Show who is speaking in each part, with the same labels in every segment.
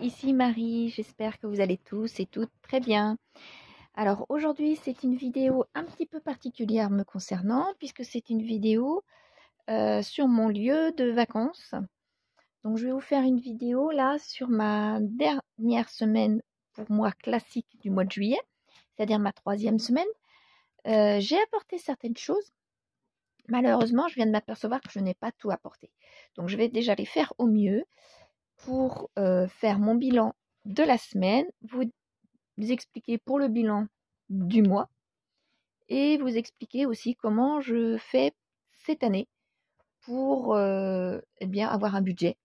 Speaker 1: ici Marie, j'espère que vous allez tous et toutes très bien. Alors aujourd'hui c'est une vidéo un petit peu particulière me concernant puisque c'est une vidéo sur mon lieu de vacances. Donc je vais vous faire une vidéo là sur ma dernière semaine pour moi classique du mois de juillet, c'est-à-dire ma 3e semaine. J'ai apporté certaines choses. Malheureusement, je viens de m'apercevoir que je n'ai pas tout apporté. Donc je vais déjà les faire au mieux pour faire mon bilan de la semaine, vous expliquer pour le bilan du mois et vous expliquer aussi comment je fais cette année pour eh bien, avoir un budget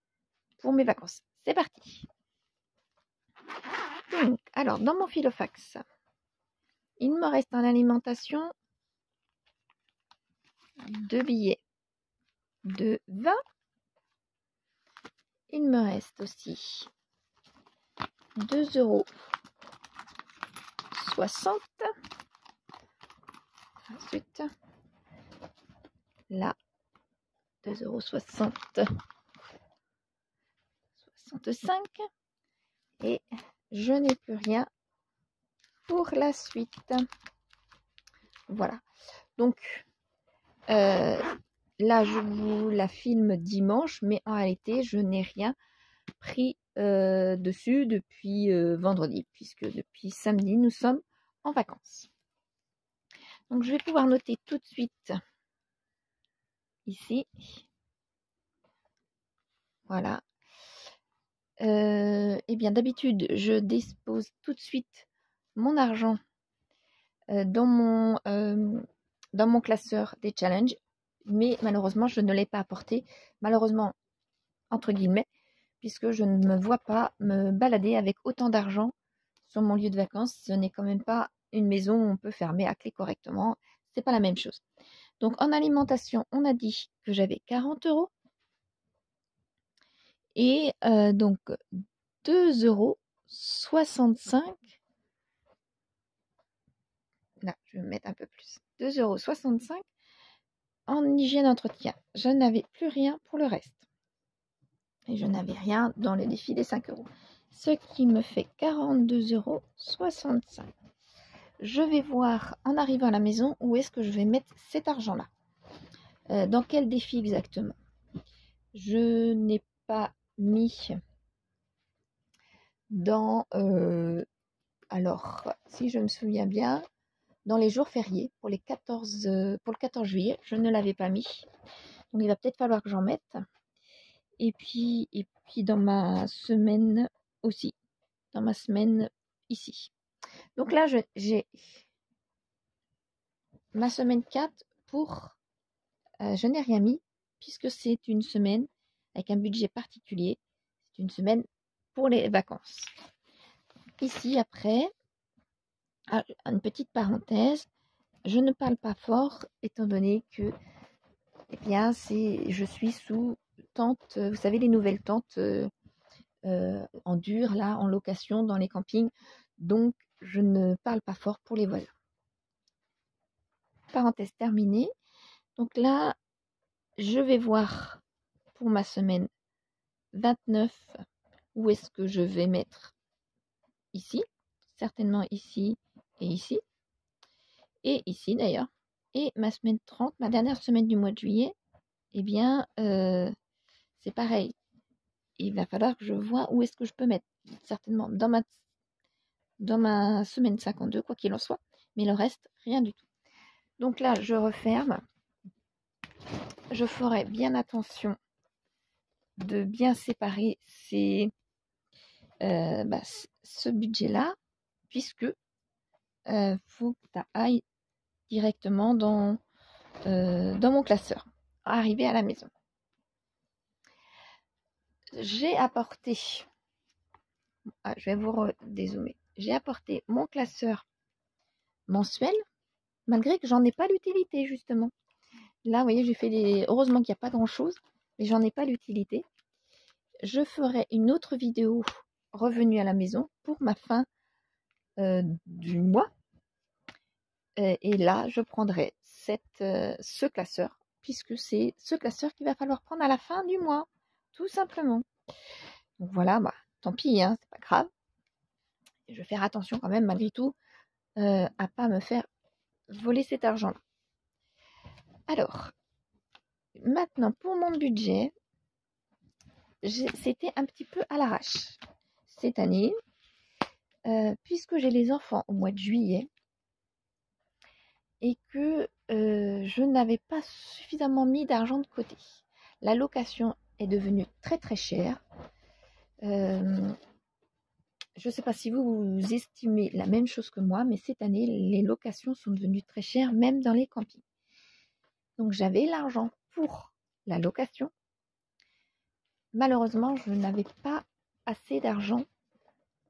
Speaker 1: pour mes vacances. C'est parti. Donc, alors, dans mon Filofax, il me reste en alimentation 2 billets de 20. Il me reste aussi 2,60 €. Ensuite, là, 2,60 €, 65. Et je n'ai plus rien pour la suite. Voilà. Donc, là, je vous la filme dimanche, mais en réalité, je n'ai rien pris dessus depuis vendredi, puisque depuis samedi, nous sommes en vacances. Donc, je vais pouvoir noter tout de suite ici. Voilà. Eh bien, d'habitude, je dispose tout de suite mon argent dans mon classeur des challenges, mais malheureusement, je ne l'ai pas apporté. Malheureusement, entre guillemets, puisque je ne me vois pas me balader avec autant d'argent sur mon lieu de vacances. Ce n'est quand même pas une maison où on peut fermer à clé correctement. C'est pas la même chose. Donc, en alimentation, on a dit que j'avais 40 €. Et donc, 2,65 €. Là, je vais mettre un peu plus. 2,65 € en hygiène entretien. Je n'avais plus rien pour le reste. Et je n'avais rien dans le défi des 5 €. Ce qui me fait 42,65 €. Je vais voir en arrivant à la maison où est-ce que je vais mettre cet argent-là. Dans quel défi exactement? Je n'ai pas mis dans... alors, si je me souviens bien, dans les jours fériés, pour le 14 juillet, je ne l'avais pas mis. Donc, il va peut-être falloir que j'en mette. Et puis dans ma semaine aussi. Dans ma semaine ici. Donc là, j'ai ma semaine 4 pour... je n'ai rien mis, puisque c'est une semaine avec un budget particulier. C'est une semaine pour les vacances. Ici, après, une petite parenthèse. Je ne parle pas fort, étant donné que, eh bien, je suis sous tente, vous savez, les nouvelles tentes en dur, là, en location dans les campings. Donc, je ne parle pas fort pour les voisins. Parenthèse terminée. Donc là, je vais voir pour ma semaine 29 où est-ce que je vais mettre ici. Certainement ici et ici. Et ici d'ailleurs. Et ma semaine 30, ma dernière semaine du mois de juillet, eh bien, c'est pareil. Il va falloir que je vois où est-ce que je peux mettre. Certainement dans ma semaine 52, quoi qu'il en soit. Mais le reste, rien du tout. Donc là, je referme. Je ferai bien attention de bien séparer ce budget-là, puisque faut que ça aille directement dans mon classeur, arrivé à la maison. J'ai apporté, je vais vous dézoomer, j'ai apporté mon classeur mensuel, malgré que j'en ai pas l'utilité justement. Là, vous voyez, j'ai fait heureusement qu'il n'y a pas grand-chose, mais j'en ai pas l'utilité. Je ferai une autre vidéo revenue à la maison pour ma fin du mois. Et là, je prendrai ce classeur, puisque c'est ce classeur qu'il va falloir prendre à la fin du mois, tout simplement. Donc voilà, tant pis, hein, c'est pas grave. Je vais faire attention quand même, malgré tout, à pas me faire voler cet argent-là. Alors, maintenant, pour mon budget, c'était un petit peu à l'arrache cette année, puisque j'ai les enfants au mois de juillet et que je n'avais pas suffisamment mis d'argent de côté. La location est devenue très très chère. Je ne sais pas si vous estimez la même chose que moi, mais cette année, les locations sont devenues très chères, même dans les campings. Donc j'avais l'argent pour la location. Malheureusement, je n'avais pas assez d'argent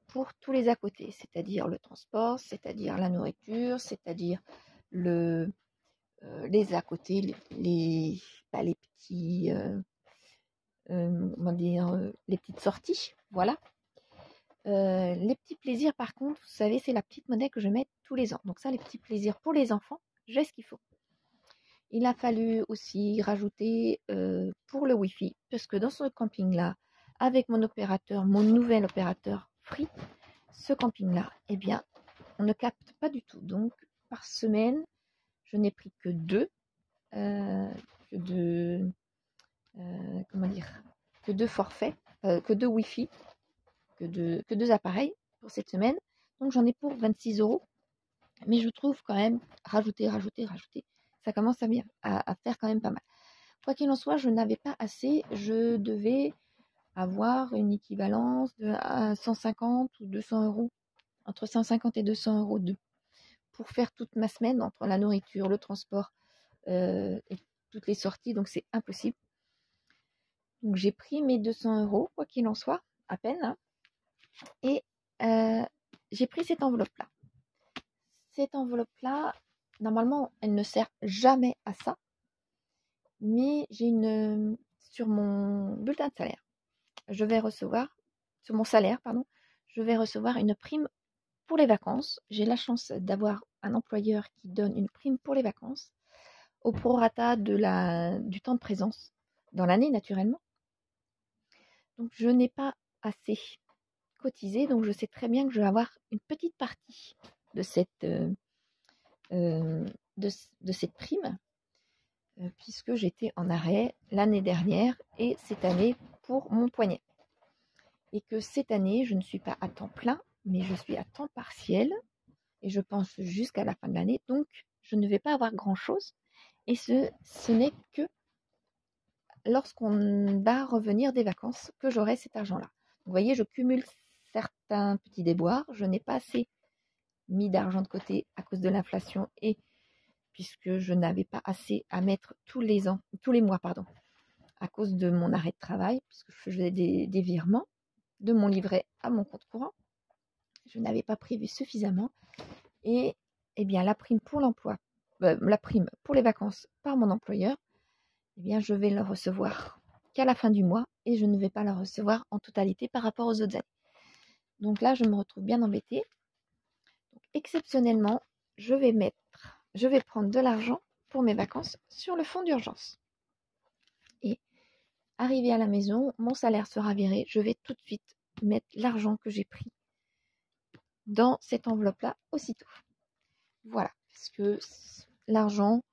Speaker 1: pour tous les à côté, c'est-à-dire le transport, c'est-à-dire la nourriture, c'est-à-dire les à côté, les petits, comment dire, les petites sorties, voilà. Les petits plaisirs, par contre, vous savez, c'est la petite monnaie que je mets tous les ans. Donc ça, les petits plaisirs pour les enfants, j'ai ce qu'il faut. Il a fallu aussi rajouter pour le Wi-Fi, parce que dans ce camping-là, avec mon opérateur, mon nouvel opérateur Free, ce camping-là, eh bien, on ne capte pas du tout. Donc, par semaine, je n'ai pris que deux forfaits, que deux Wi-Fi, que deux appareils pour cette semaine. Donc, j'en ai pour 26 €. Mais je trouve quand même, rajouter, ça commence à faire quand même pas mal. Quoi qu'il en soit, je n'avais pas assez. Je devais avoir une équivalence de 150 ou 200 €, entre 150 et 200 € pour faire toute ma semaine, entre la nourriture, le transport et toutes les sorties. Donc, c'est impossible. Donc, j'ai pris mes 200 €, quoi qu'il en soit, à peine. Hein, et j'ai pris cette enveloppe-là. Cette enveloppe-là, normalement, elle ne sert jamais à ça. Mais j'ai sur mon bulletin de salaire, sur mon salaire, pardon, je vais recevoir une prime pour les vacances. J'ai la chance d'avoir un employeur qui donne une prime pour les vacances, au prorata du temps de présence, dans l'année naturellement. Donc je n'ai pas assez cotisé, donc je sais très bien que je vais avoir une petite partie de cette prime, puisque j'étais en arrêt l'année dernière et cette année pour mon poignet. Et que cette année, je ne suis pas à temps plein, mais je suis à temps partiel, et je pense jusqu'à la fin de l'année, donc je ne vais pas avoir grand-chose, et ce n'est que lorsqu'on va revenir des vacances que j'aurai cet argent-là. Vous voyez, je cumule certains petits déboires, je n'ai pas assez mis d'argent de côté à cause de l'inflation et puisque je n'avais pas assez à mettre tous les mois, à cause de mon arrêt de travail, puisque je faisais des virements de mon livret à mon compte courant. Je n'avais pas prévu suffisamment. Et eh bien, la prime pour l'emploi, la prime pour les vacances par mon employeur, eh bien, je vais la recevoir qu'à la fin du mois et je ne vais pas la recevoir en totalité par rapport aux autres années. Donc là, je me retrouve bien embêtée. Donc, exceptionnellement, je vais prendre de l'argent pour mes vacances sur le fonds d'urgence. Et arrivé à la maison, mon salaire sera viré. Je vais tout de suite mettre l'argent que j'ai pris dans cette enveloppe-là aussitôt. Voilà, parce que l'argent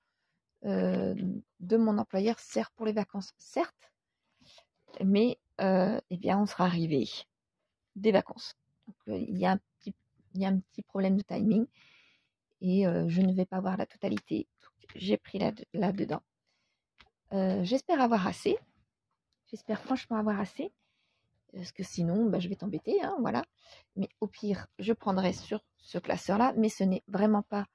Speaker 1: de mon employeur sert pour les vacances, certes, mais eh bien, on sera arrivé des vacances. Donc, il y a un petit problème de timing et je ne vais pas voir la totalité. J'ai pris là-dedans. J'espère avoir assez. J'espère franchement avoir assez. Parce que sinon, je vais t'embêter, hein, voilà. Mais au pire, je prendrai sur ce classeur-là, mais ce n'est vraiment pas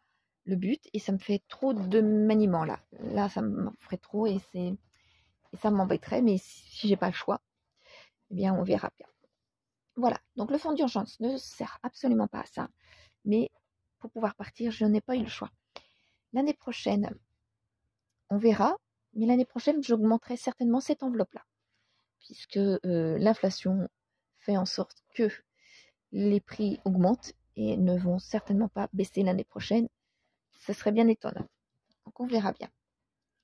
Speaker 1: le but et ça me fait trop de maniement là. Là, ça me ferait trop et ça m'embêterait, mais si j'ai pas le choix, eh bien, on verra bien. Voilà, donc le fonds d'urgence ne sert absolument pas à ça, mais pour pouvoir partir, je n'ai pas eu le choix. L'année prochaine, on verra, mais l'année prochaine, j'augmenterai certainement cette enveloppe-là, puisque l'inflation fait en sorte que les prix augmentent et ne vont certainement pas baisser l'année prochaine. Ce serait bien étonnant. Donc on verra bien.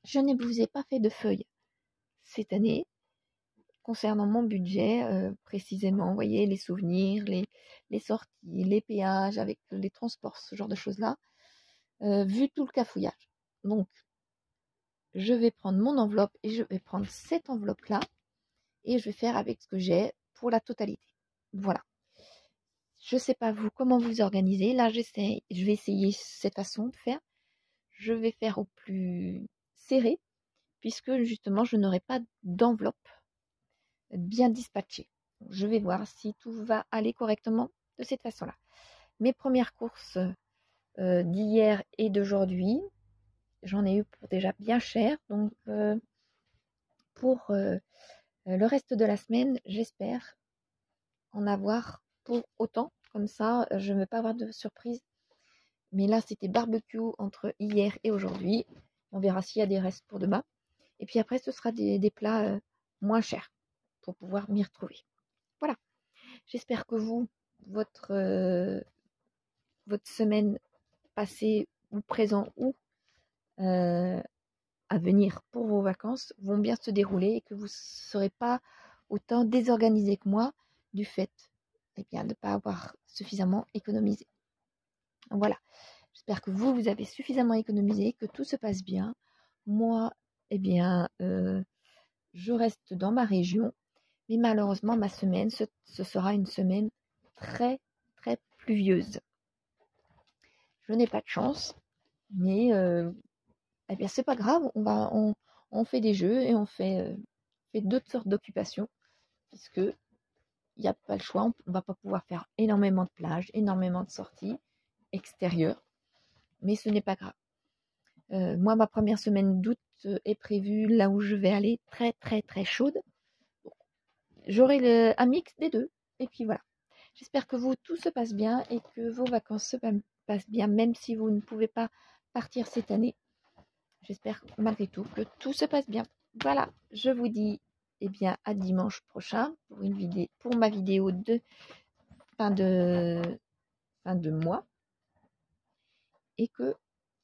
Speaker 1: Je ne vous ai pas fait de feuille cette année. concernant mon budget, précisément, vous voyez, les souvenirs, les sorties, les péages avec les transports, ce genre de choses-là, vu tout le cafouillage. Donc, je vais prendre mon enveloppe et je vais prendre cette enveloppe-là et je vais faire avec ce que j'ai pour la totalité. Voilà. Je ne sais pas vous, comment vous organisez. Là, je vais essayer cette façon de faire. Je vais faire au plus serré, puisque justement, je n'aurai pas d'enveloppe bien dispatchée. Je vais voir si tout va aller correctement de cette façon-là. Mes premières courses d'hier et d'aujourd'hui, j'en ai eu pour déjà bien cher. Donc, pour le reste de la semaine, j'espère en avoir pour autant. Comme ça, je ne vais pas avoir de surprise. Mais là, c'était barbecue entre hier et aujourd'hui. On verra s'il y a des restes pour demain. Et puis après, ce sera des plats moins chers pour pouvoir m'y retrouver. Voilà. J'espère que vous, votre semaine passée ou présent ou à venir pour vos vacances vont bien se dérouler et que vous ne serez pas autant désorganisé que moi du fait de ne pas avoir suffisamment économisé. Voilà. J'espère que vous avez suffisamment économisé, que tout se passe bien. Moi, je reste dans ma région, mais malheureusement, ma semaine, ce sera une semaine très, très pluvieuse. Je n'ai pas de chance, mais c'est pas grave. On fait des jeux et on fait d'autres sortes d'occupations, puisque il n'y a pas le choix. On ne va pas pouvoir faire énormément de plages, énormément de sorties extérieures, mais ce n'est pas grave. Moi, ma première semaine d'août est prévue là où je vais aller très très très chaude. J'aurai un mix des deux. Et puis voilà. J'espère que vous, tout se passe bien et que vos vacances se passent bien, même si vous ne pouvez pas partir cette année. J'espère malgré tout que tout se passe bien. Voilà, je vous dis à dimanche prochain pour ma vidéo de fin de mois. Et que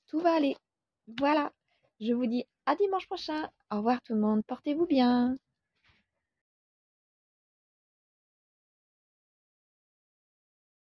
Speaker 1: tout va aller. Voilà, je vous dis à dimanche prochain. Au revoir tout le monde, portez-vous bien.